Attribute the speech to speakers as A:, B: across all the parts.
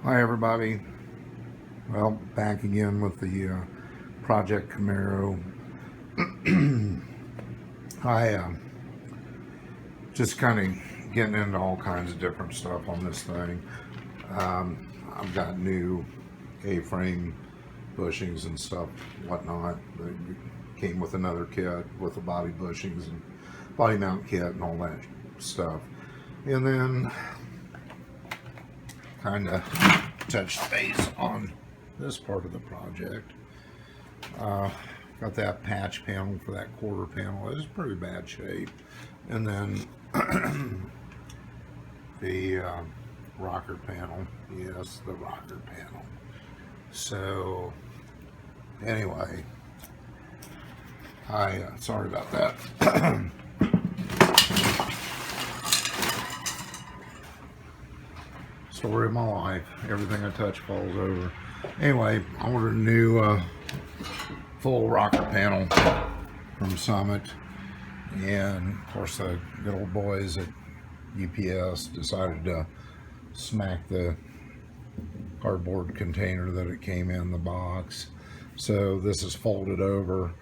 A: Hi everybody. Well, back again with the Project Camaro. I just kind of getting into all kinds of different stuff on this thing. I've got new A-frame bushings and stuff, whatnot. It came with another kit with the body bushings and body mount kit and all that stuff. And then kind of touched base on this part of the project. Got that patch panel for that quarter panel. It's pretty bad shape. And then the rocker panel. Yes, the rocker panel. So anyway, sorry about that. Story of my life. Everything I touch falls over. Anyway, I ordered a new full rocker panel from Summit, and of course the good old boys at UPS decided to smack the cardboard container that it came in the box. So this is folded over.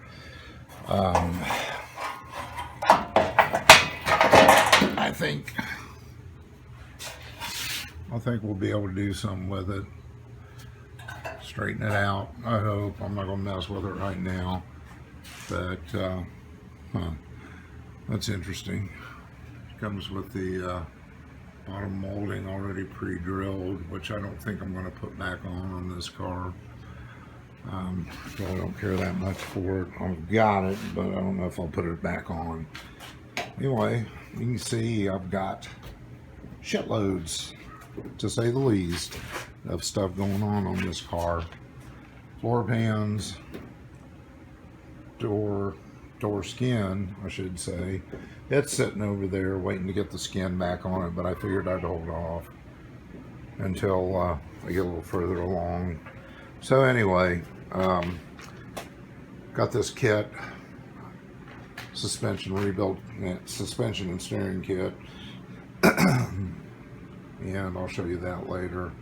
A: I think we'll be able to do something with it. Straighten it out. I hope. I'm not going to mess with it right now. But, that's interesting. It comes with the bottom molding already pre-drilled, which I don't think I'm going to put back on this car. So I don't care that much for it. I've got it, but I don't know if I'll put it back on. Anyway, you can see I've got shitloads, to say the least, of stuff going on this car. Floor pans, door skin, I should say. It's sitting over there waiting to get the skin back on it, but I figured I'd hold off until I get a little further along. So anyway, got this kit, suspension rebuild, suspension and steering kit, and I'll show you that later.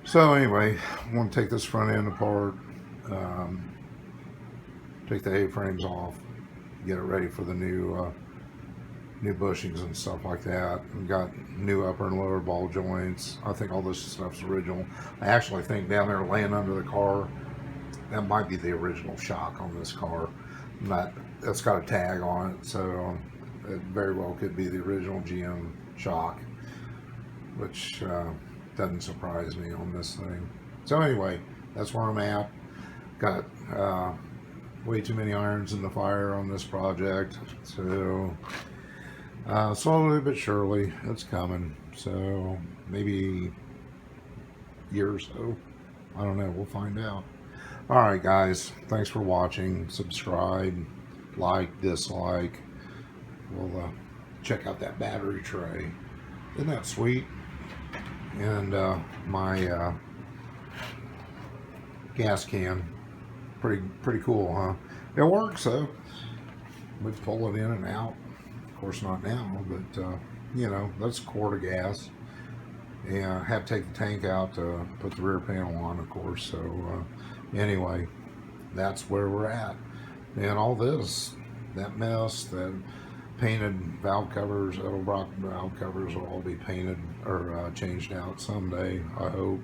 A: So anyway, I want to take this front end apart, take the A-frames off, get it ready for the new bushings and stuff like that. We've got new upper and lower ball joints. I think all this stuff's original. I actually think down there laying under the car, that might be the original shock on this car. That's got a tag on it, so it very well could be the original GM shock, which doesn't surprise me on this thing. So anyway, that's where I'm at. Got way too many irons in the fire on this project, so slowly but surely it's coming. So maybe a year or so, I don't know, we'll find out. All right guys, thanks for watching. Subscribe, like, dislike. We'll check out that battery tray. Isn't that sweet? And my gas can, pretty cool, huh? It works though. We pull it in and out. Of course not now, but you know, that's a quart of gas. And I had to take the tank out to put the rear panel on, of course. So anyway, that's where we're at. And all this, that mess, that painted valve covers, Edelbrock valve covers will all be painted or changed out someday, I hope.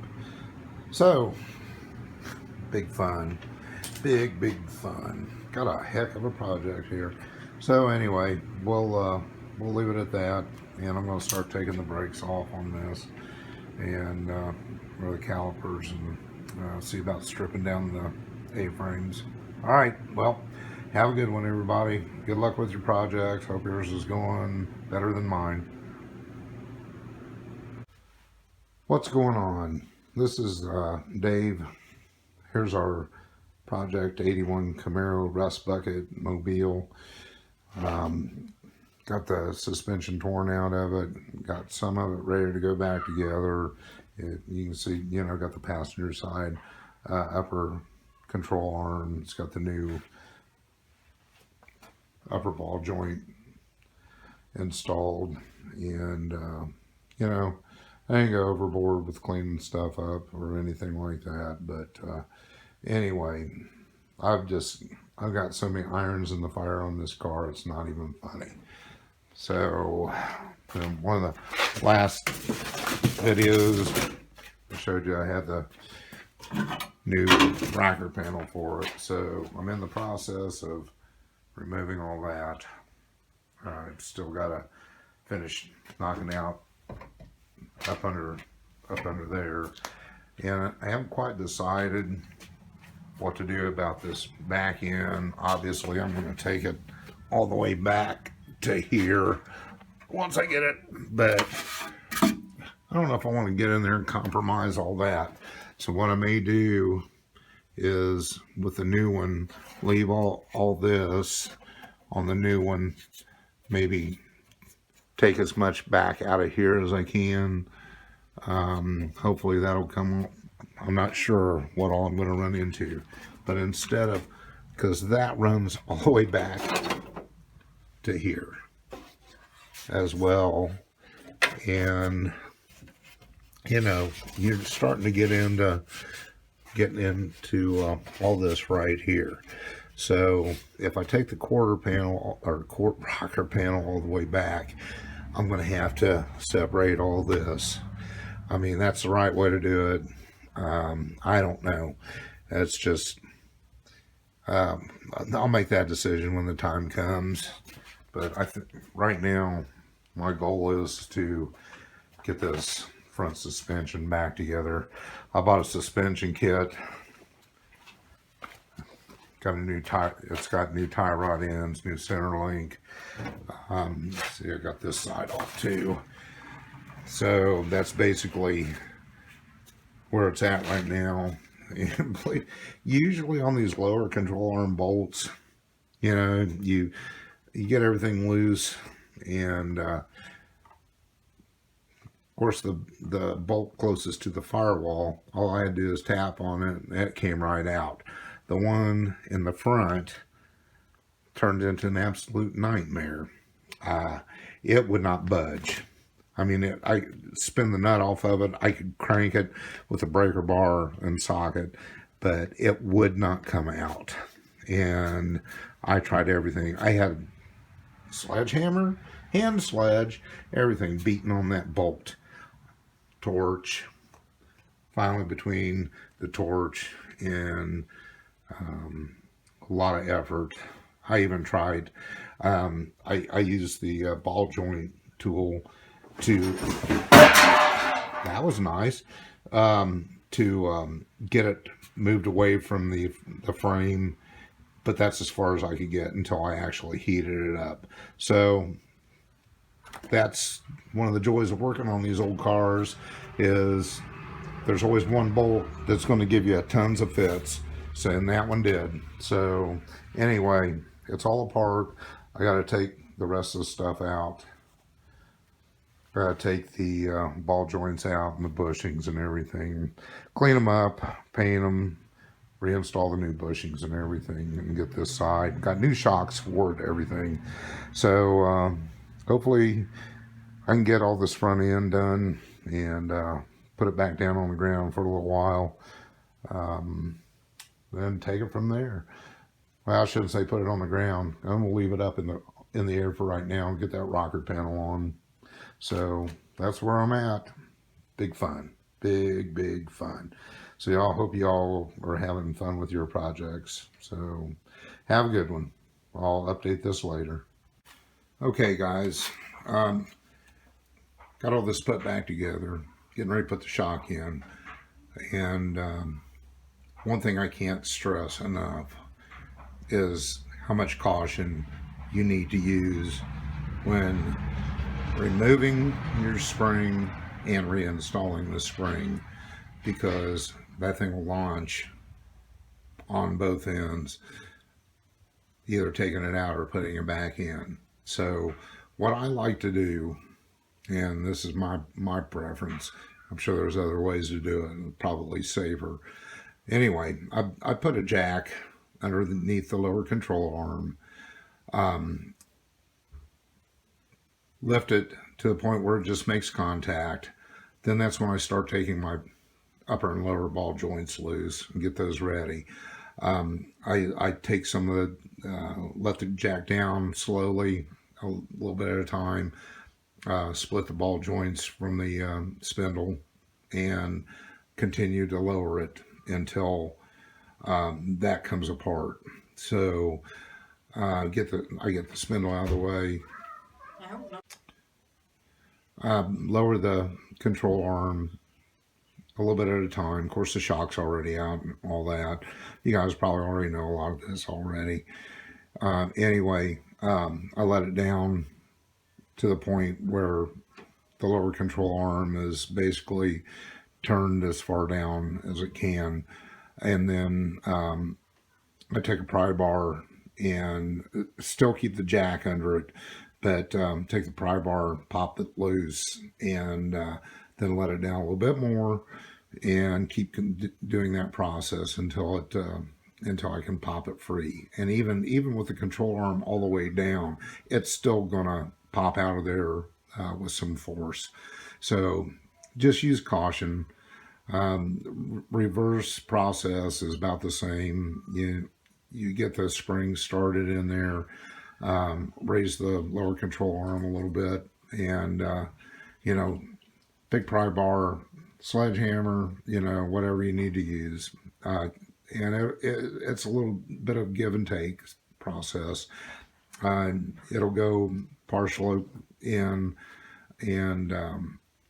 A: So, big fun. Big fun. Got a heck of a project here. So anyway, we'll leave it at that, and I'm going to start taking the brakes off on this, and or the calipers, and see about stripping down the A-frames. All right, well, have a good one, everybody. Good luck with your project. Hope yours is going better than mine. What's going on? This is Dave. Here's our Project 81 Camaro Rust Bucket Mobile. Got the suspension torn out of it. Got some of it ready to go back together. You can see, you know, got the passenger side upper control arm. It's got the new upper ball joint installed, and you know, I didn't go overboard with cleaning stuff up or anything like that. But anyway, I've just I've got so many irons in the fire on this car. It's not even funny. So one of the last videos I showed you, I had the new rocker panel for it. So I'm in the process of removing all that. I've still got to finish knocking out up under there, and I haven't quite decided what to do about this back end. Obviously, I'm going to take it all the way back to here once I get it, but I don't know if I want to get in there and compromise all that. So what I may do is, with the new one, leave all this on the new one, maybe take as much back out of here as I can. Hopefully that'll come. I'm not sure what all I'm going to run into, but instead of, because that runs all the way back to here as well, and you know, you're starting to get into all this right here. So if I take the quarter panel or rocker panel all the way back, I'm going to have to separate all this. I mean, that's the right way to do it. I don't know. It's just, I'll make that decision when the time comes. But I think right now, my goal is to get this front suspension back together. I bought a suspension kit. Got a new tire. It's got new tie rod ends, new center link. See, I got this side off too. So that's basically where it's at right now. Usually on these lower control arm bolts, you know, you get everything loose, and of course the bolt closest to the firewall, all I had to do is tap on it and it came right out. The one in the front turned into an absolute nightmare. It would not budge. I mean, I spin the nut off of it. I could crank it with a breaker bar and socket, but it would not come out. And I tried everything. I had sledgehammer, hand sledge, everything beating on that bolt. Torch. Finally, between the torch and a lot of effort, I even tried. I used the ball joint tool to, that was nice, to get it moved away from the frame, but that's as far as I could get until I actually heated it up. So that's one of the joys of working on these old cars, is there's always one bolt that's going to give you tons of fits. So, and that one did. So anyway, it's all apart. I got to take the rest of the stuff out. I got to take the ball joints out and the bushings and everything, clean them up, paint them, reinstall the new bushings and everything, and get this side. Got new shocks for it, everything. So hopefully I can get all this front end done and put it back down on the ground for a little while. Then take it from there. Well, I shouldn't say put it on the ground. I'm gonna leave it up in the air for right now and get that rocker panel on. So that's where I'm at. Big fun, big fun. So y'all, hope y'all are having fun with your projects. So have a good one. I'll update this later. Okay, guys, got all this put back together, getting ready to put the shock in, and one thing I can't stress enough is how much caution you need to use when removing your spring and reinstalling the spring, because that thing will launch on both ends, either taking it out or putting it back in. So what I like to do, and this is my preference, I'm sure there's other ways to do it and probably safer. Anyway, I put a jack underneath the lower control arm, lift it to the point where it just makes contact, then that's when I start taking my upper and lower ball joints loose and get those ready. I take some of the, let the jack down slowly, a little bit at a time, split the ball joints from the spindle, and continue to lower it until that comes apart. So I get the spindle out of the way, lower the control arm a little bit at a time. Of course, the shock's already out and all that. You guys probably already know a lot of this already. Anyway, I let it down to the point where the lower control arm is basically turned as far down as it can. And then I take a pry bar and still keep the jack under it, but take the pry bar, pop it loose, and then let it down a little bit more, and keep doing that process until I can pop it free. And even with the control arm all the way down, it's still gonna pop out of there with some force. So just use caution. Reverse process is about the same. You get the spring started in there, raise the lower control arm a little bit, and big pry bar, sledgehammer, whatever you need to use. And it's a little bit of give and take process. It'll go partial in, and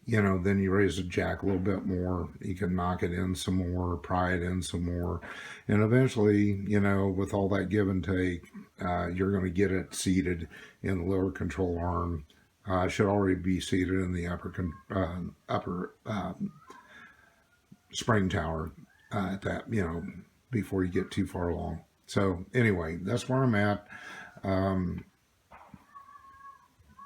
A: then you raise the jack a little bit more. You can knock it in some more, pry it in some more, and eventually, with all that give and take, you're going to get it seated in the lower control arm. Should already be seated in the upper spring tower at that, before you get too far along. So anyway, that's where I'm at. Going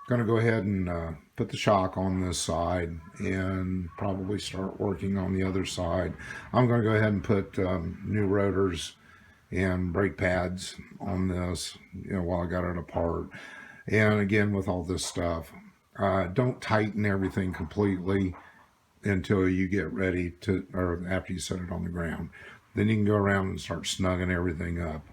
A: to go ahead and put the shock on this side and probably start working on the other side. I'm going to go ahead and put new rotors and brake pads on this, while I got it apart. And again, with all this stuff, don't tighten everything completely until you get ready to, or after you set it on the ground. Then you can go around and start snugging everything up.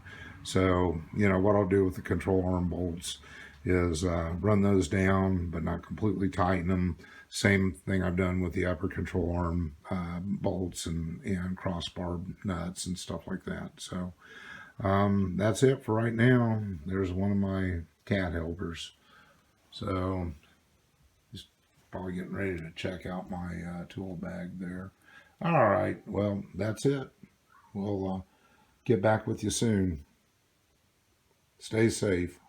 A: So, what I'll do with the control arm bolts is run those down, but not completely tighten them. Same thing I've done with the upper control arm bolts and crossbar nuts and stuff like that. So that's it for right now. There's one of my cat helpers. So just probably getting ready to check out my tool bag there. All right, well, that's it. We'll get back with you soon. Stay safe.